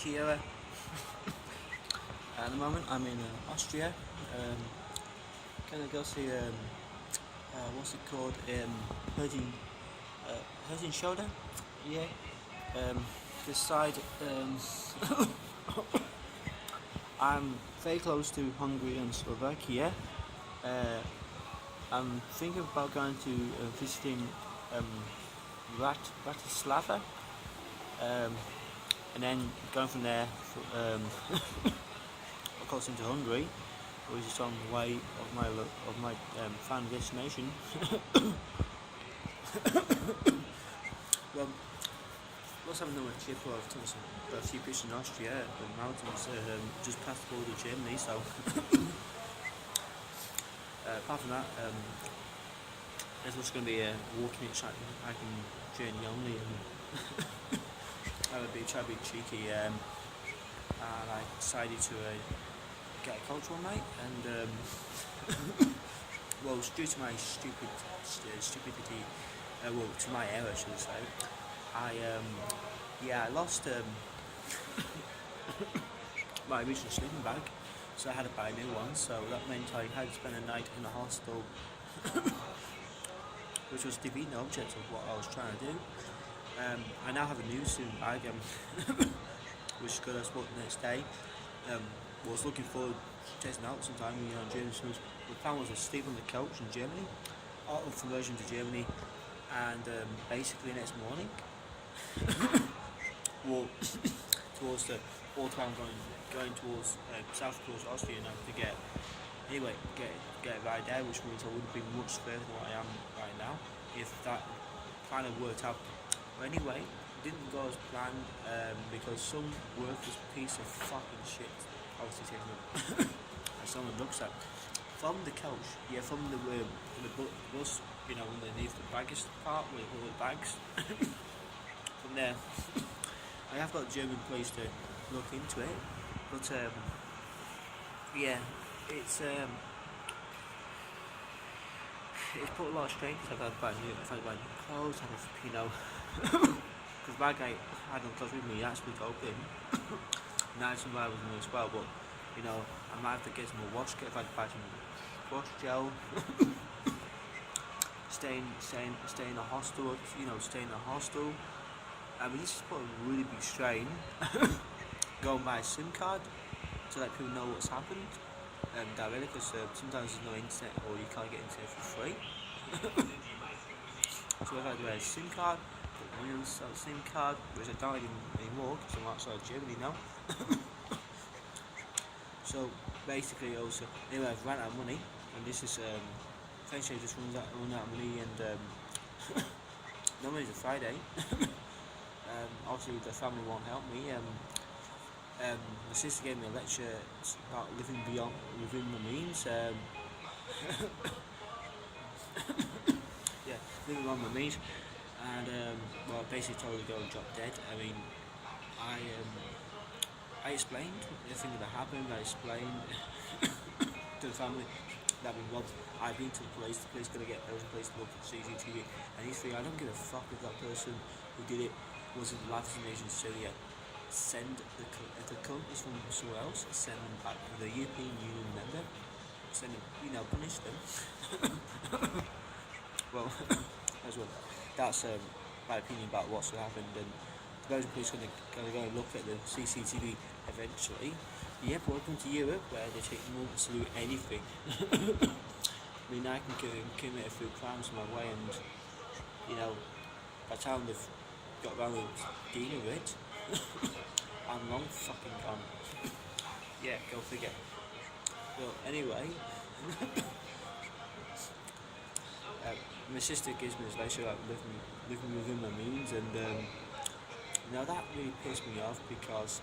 here. At the moment, I'm in Austria. Gonna go see what's it called? Head and shoulder. Yeah. This side. I'm very close to Hungary and Slovakia. I'm thinking about going to visiting Bratislava, and then going from there, of course, into Hungary, which is on the way of my final destination. Well, let's have another trip. I've done a few trips in Austria, the mountains, just past the border of Germany. So, apart from that, it's just going to be a walking hiking journey only, and I would try to be cheeky, and I decided to get a coach one night, and well, due to my stupidity, well, to my error, should I say, I lost my original sleeping bag, so I had to buy a new one. So that meant I had to spend a night in a hostel, which was defeating the object of what I was trying to do. I now have a new sleeping bag, which is good. I bought the next day. Was looking forward to testing out sometime in Germany. So the plan was to sleep on the couch in Germany, out of conversion to Germany, and basically next morning walk towards the autumn, going towards south towards Austria, and to get a ride there, which means I wouldn't be much further than what I am right now if that kind of worked out. But anyway, didn't go as planned, because some worthless piece of fucking shit obviously taking up as someone looks at from the couch, from the bus, underneath the baggage part with all the bags. From there, I have got a German place to look into it, but it's put a lot of strain. I've had to buy new clothes, because bag I had no clothes with me actually open. Now some bag with me as well, but I might have to get some more wash kit if I buy some wash gel. Stay in a hostel, stay in a hostel. I mean, this is put a really big strain. Go and buy a SIM card to let people know what's happened directly, because sometimes there's no internet or you can't get internet for free. So if I do a SIM card, put money on a SIM card, which I don't anymore because I'm outside Germany now. So basically, also, anyway, I've run out of money, and this is eventually just run out of money, and normally it's a Friday. Obviously the family won't help me. My sister gave me a lecture about living within my means. Living on my means, and well, basically told her to go and drop dead. I mean, I explained everything that happened. I explained to the family that I've been robbed. I've been to the police gonna get there was a place to look at CCTV, and he's thinking, I don't give a fuck if that person who did it was in the life destination Syria. Send if the cunt is from somewhere else, send them back to the European Union member. Send them, punish them. Well, that's my opinion about what's happened, and the Belgian police are going to go and look at the CCTV eventually. Yep, welcome to Europe, where they take months to do anything. I mean, I can commit a few crimes on my way, and by the time they've got around with dealing with it, I'm long fucking gone. Yeah, go figure. Well, anyway, my sister gives me this lecture about living within my means, and now that really pissed me off because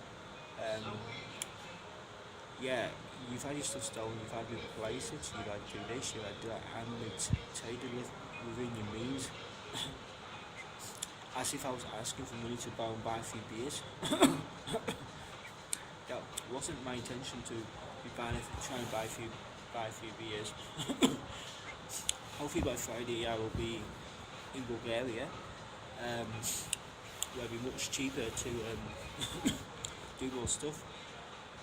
you've had your stuff stolen, you've had to replace it, you've had to do this, you've had to do that, and tell you to live within your means. As if I was asking for money to buy a few beers. That wasn't my intention to be trying to buy a few beers. Hopefully by Friday I will be in Bulgaria, where it'll be much cheaper to do more stuff,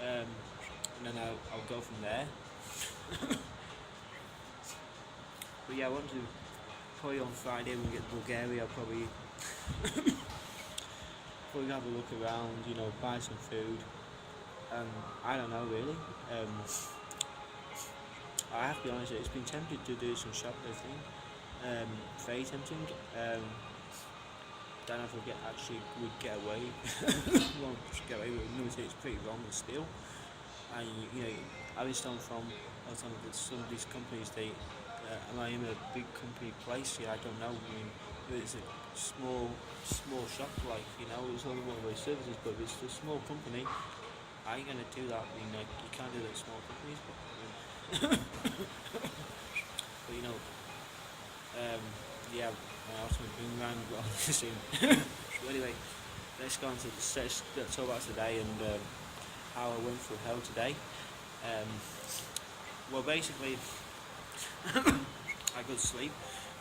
and then I'll go from there. But yeah, I want to probably on Friday when we get to Bulgaria. I'll probably have a look around, buy some food. I don't know really. I have to be honest, it's been tempted to do some shoplifting. Very tempting. Don't know if would get away. Won't get away with it. It's pretty wrong to steal. And having stolen from some of these companies, am I in a big company place? Yeah, I don't know. I mean, it's a small shop, it's only one-way services, but if it's a small company, I ain't gonna do that. I mean, you can't do that in small companies, but yeah, I also been around all this in. So anyway, let's go on to let's talk about today and how I went through hell today. Well, basically, I could sleep.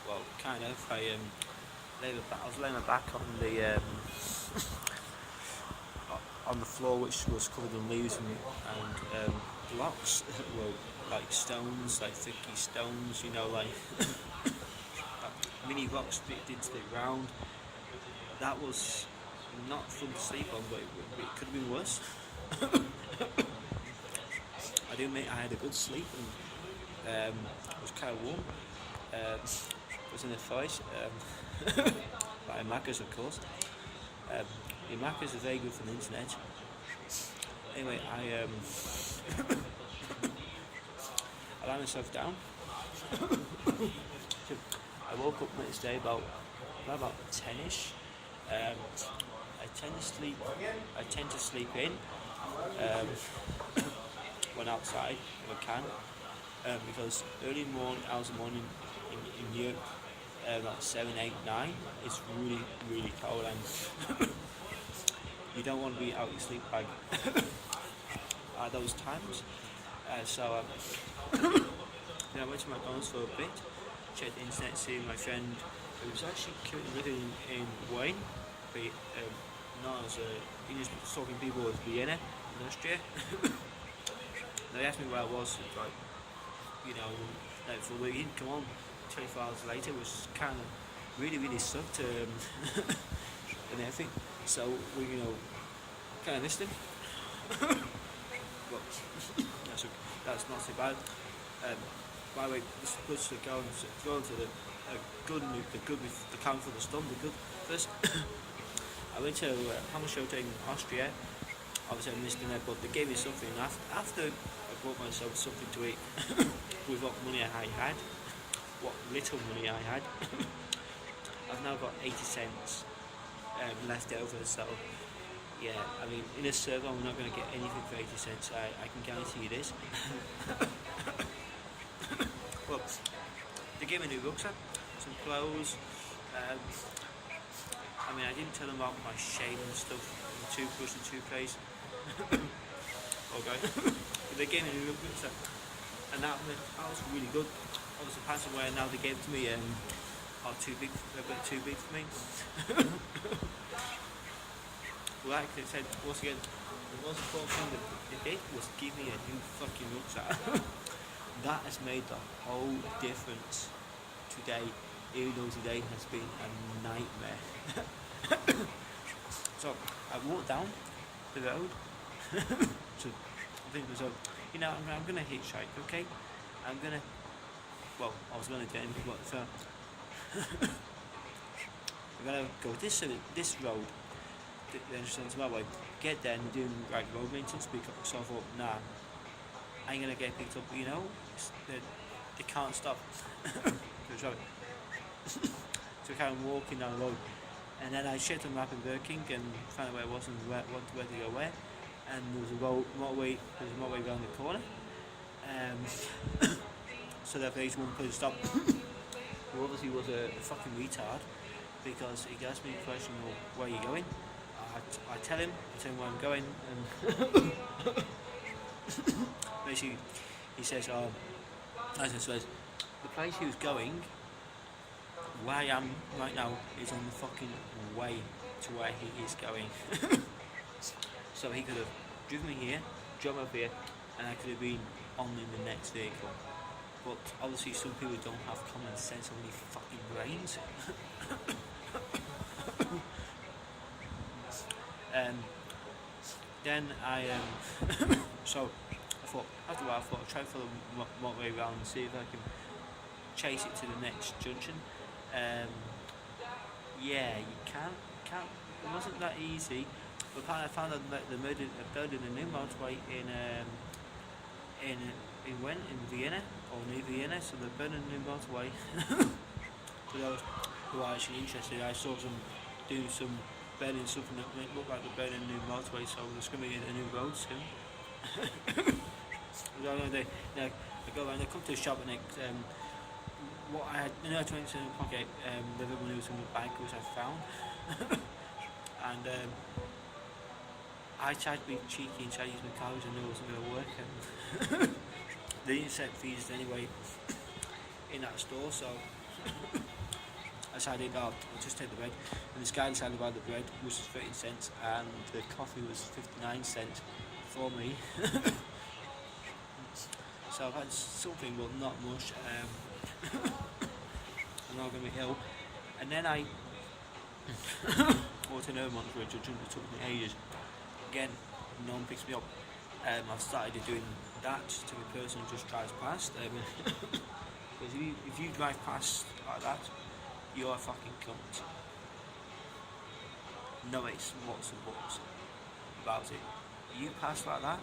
Well, kind of. I was laying my back on the floor, which was covered in leaves and blocks. Well, like stones, like thicky stones, like mini rocks dipped into the ground. That was not fun to sleep on, but it could have been worse. I do admit I had a good sleep and it was kind of warm. It was in the forest, by Macca's of course. The Macca's are very good for the internet. Anyway, I lie myself down. I woke up the next day about 10ish. I tend to sleep in when outside if I can, because early hours of the morning in Europe, like 7, 8, 9, it's really, really cold and you don't want to be out your sleep bag at those times. So I went to McDonald's for a bit, checked the internet, seeing my friend who was actually currently living in Wayne, but not as English talking people of Vienna in Austria. They asked me where I was, like for a week. He didn't come on 24 hours later, which kind of really, really sucked and everything. So we, kind of missed him. But that's not so bad. By the way, this was going to the good with the calm for the storm. The good first. I went to Hammershow in Austria. Obviously I missed dinner, but they gave me something after I bought myself something to eat with what money I had, what little money I had. I've now got 80 cents left over, so yeah, I mean, in a server I'm not going to get anything for 80 cents, I can guarantee you this. Well, they gave me a new rucksack, some clothes, I mean, I didn't tell them about my shave and stuff, and toothbrush and toothpaste. Okay. But they gave me a new rucksack, and that was really good. Obviously, the pants I'm wearing now, they gave it to me, are too big, a bit too big for me. Well, like I said, once again, the most important thing that they did was give me a new fucking rucksack. That has made the whole difference today, even though today has been a nightmare. So I walked down the road to I think it was I'm gonna hitchhike, okay? I was gonna do anything, but so I'm gonna go this road, the entrance to my way, get there and doing like road maintenance, so I thought, nah, I ain't gonna get picked up, they can't stop the traffic. So kind of walking down the road, and then I checked on the map in Burger King and found out where I was and where to go where, and there was a motorway around the corner, so that place one place to stop. Who obviously was a fucking retard, because he asked me a question, well, where are you going? I tell him where I'm going, and basically he says, as I said, the place he was going, where I am right now, is on the fucking way to where he is going. So he could have driven me here, dropped me up here, and I could have been on in the next vehicle. But obviously some people don't have common sense, only fucking brains. Then so I thought, after a while, I'll try for the motorway round and see if I can chase it to the next junction. Yeah, you can't, it wasn't that easy. But apparently I found out that they're building a new motorway in Vienna, or near Vienna, so they're building a new motorway. For those who are actually interested, I saw them doing some building something that looked like they're building a new motorway, so there's going to be a new road soon. I go around, I come to the shop and what I had, I went to the pocket, the other one was in the bike which I found. And I tried to be cheeky and try to use my car, and it wasn't going to work. And they didn't set fees anyway in that store, so I decided, I'll just take the bread. And this guy decided to buy the bread, which was 13 cents, and the coffee was 59 cents for me. So I've had something, but not much. I'm not going to be ill. And then I walked in Ermont for a judgment. It took me ages. Again, no one picks me up. I've started doing that to the person who just drives past. Because if you drive past like that, you're a fucking cunt. No it's what's and buts about it. You pass like that,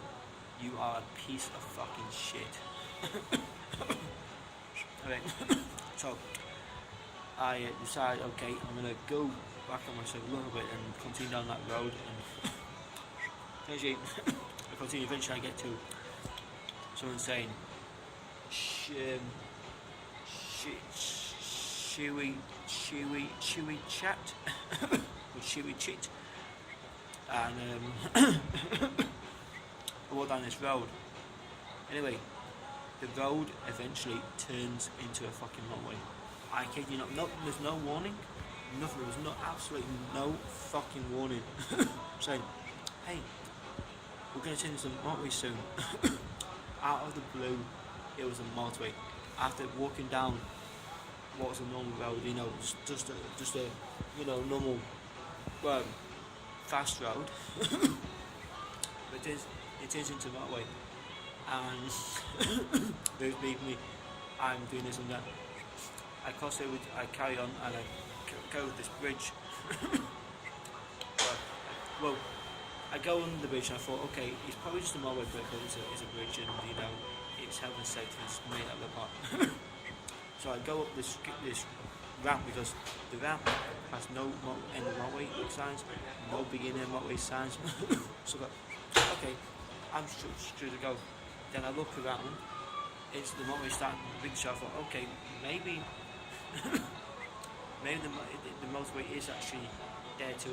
you are a piece of fucking shit. Okay, so I decided, okay, I'm gonna go back on myself a little bit and continue down that road, and eventually, eventually I get to someone saying, should we chat? Or should we chit? And I walk down this road. Anyway, the road eventually turns into a fucking motorway. I kid you not. No, there's no warning. Nothing. There was absolutely no fucking warning. Saying, hey, we're going to turn into a motorway soon. Out of the blue, it was a motorway. After walking down what was a normal road, just a normal, fast road. But it turns into a motorway. And there's me, I'm doing this and that. I carry on and I go with this bridge. Well, I go under the bridge and I thought, okay, it's probably just a motorway, but it's a bridge, and it's health and safety, it's made out of the pot. So I go up this ramp, because the ramp has no end of motorway signs, no beginning motorway signs. So I go, okay, I'm sure to go. Then I look around, it's the motorway starting the big, so I thought, okay, maybe the motorway is actually there to,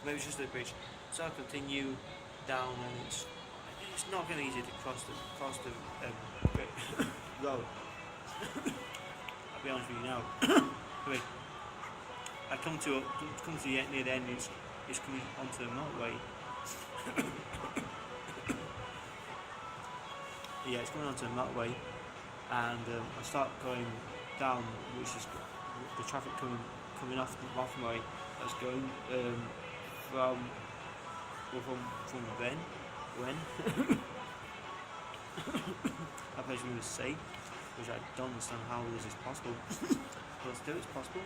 maybe it's just a bridge. So I continue down, and it's not going to be easy to cross the road. I'll be honest with you now. Anyway, I come to near the end. It's coming onto the motorway. Yeah, it's coming onto the motorway, and I start going down, which is the traffic coming off the motorway. That's going from when I place me with C, which I don't understand how this is possible. But still, it's possible.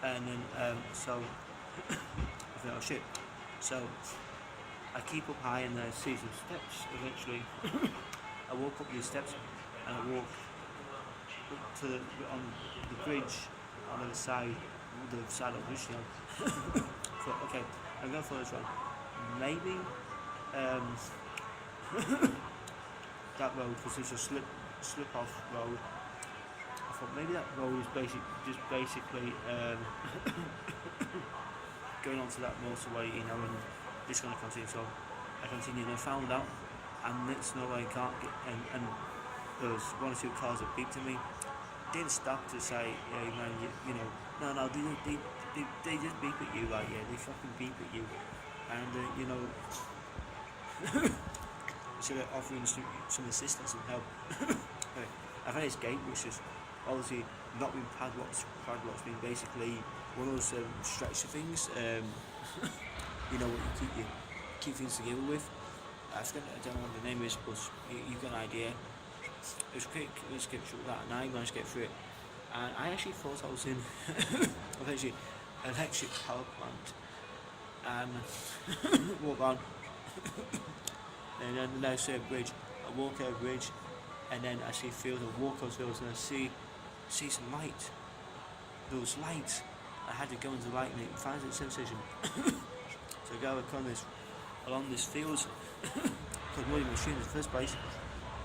And then so I think, oh shit. So I keep up high and I see some steps. Eventually, I walk up these steps and I walk up on the bridge on the other side of the bridge. So okay, I'm going for this one. Maybe that road, because it's a slip off road. I thought maybe that road is basically going onto that motorway, and it's going to continue. So I continued and I found out, and it's no way I can't get, and there was one or two cars that beeped to me. Didn't stop to say, yeah man, no, they just beep at you, like, yeah, they fucking beep at you, and you know, instead of offering some assistance and help. I've had this gate which is obviously not been padlocked. Padlock's been basically one of those stretcher things. You know what you keep things together with. I don't know what the name is, but you got an idea. It was quick. Let's get through that, and I managed to get through it. And I actually thought I was in eventually electric power plant, and walk on, and then the next bridge. I walk over a bridge, and then I see fields. I walk those fields, and I see some light. Those lights. I had to go into the light, and it finds its sensation. So I go along this field, because I'm not machine in the first place,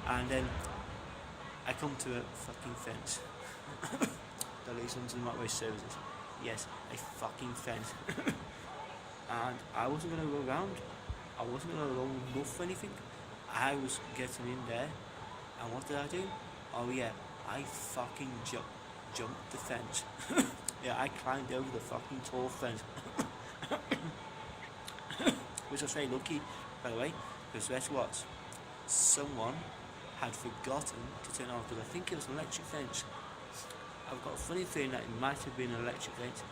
and then I come to a fucking fence that leads onto the motorway services. Yes, a fucking fence. And I wasn't going to go around. I wasn't going to go enough for anything. I was getting in there, and what did I do? Oh yeah, I fucking jumped the fence. Yeah, I climbed over the fucking tall fence. Which I was very lucky, by the way, because guess what? Someone had forgotten to turn off, because I think it was an electric fence. I've got a funny feeling that it might have been an electric fence.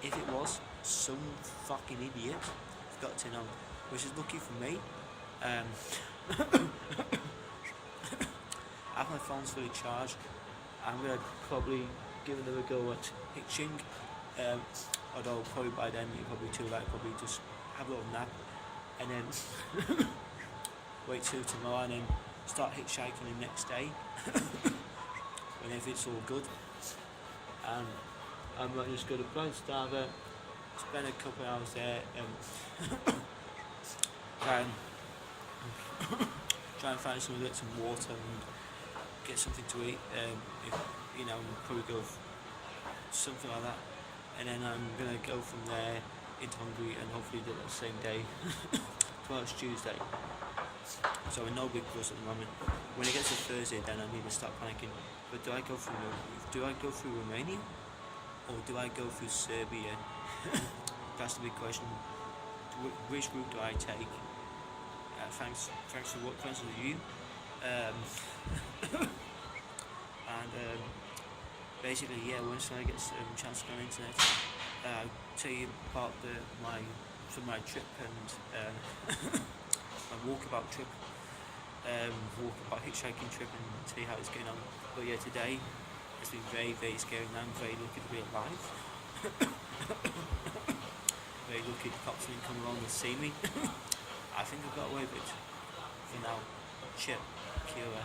If it was, some fucking idiot forgot to turn on, which is lucky for me. After my phone's fully charged, I'm going to probably give another go at hitching. Although probably by then it'll probably be too late, probably just have a little nap, and then wait till tomorrow, and then start hitchhiking the next day whenever it's all good. And I might just go to Blind Starver, spend a couple of hours there, try and find some water and get something to eat. If you know, probably go something like that, and then I'm gonna go from there into Hungary and hopefully do it the same day. Tomorrow's Tuesday, so in no big rush at the moment. When it gets to Thursday, then I need to start panicking. But do I go through Romania, or do I go through Serbia? That's the big question. Which route do I take? Thanks for you. And basically, yeah, once I get a chance to go on the internet, I'll tell you about my trip and my walkabout trip, walkabout hitchhiking trip, and tell you how it's going on. But yeah, today it's been very, very scary, and I'm very lucky to be alive. Very lucky the cops didn't come along and see me. I think I've got away with it for now. Chip, Kira.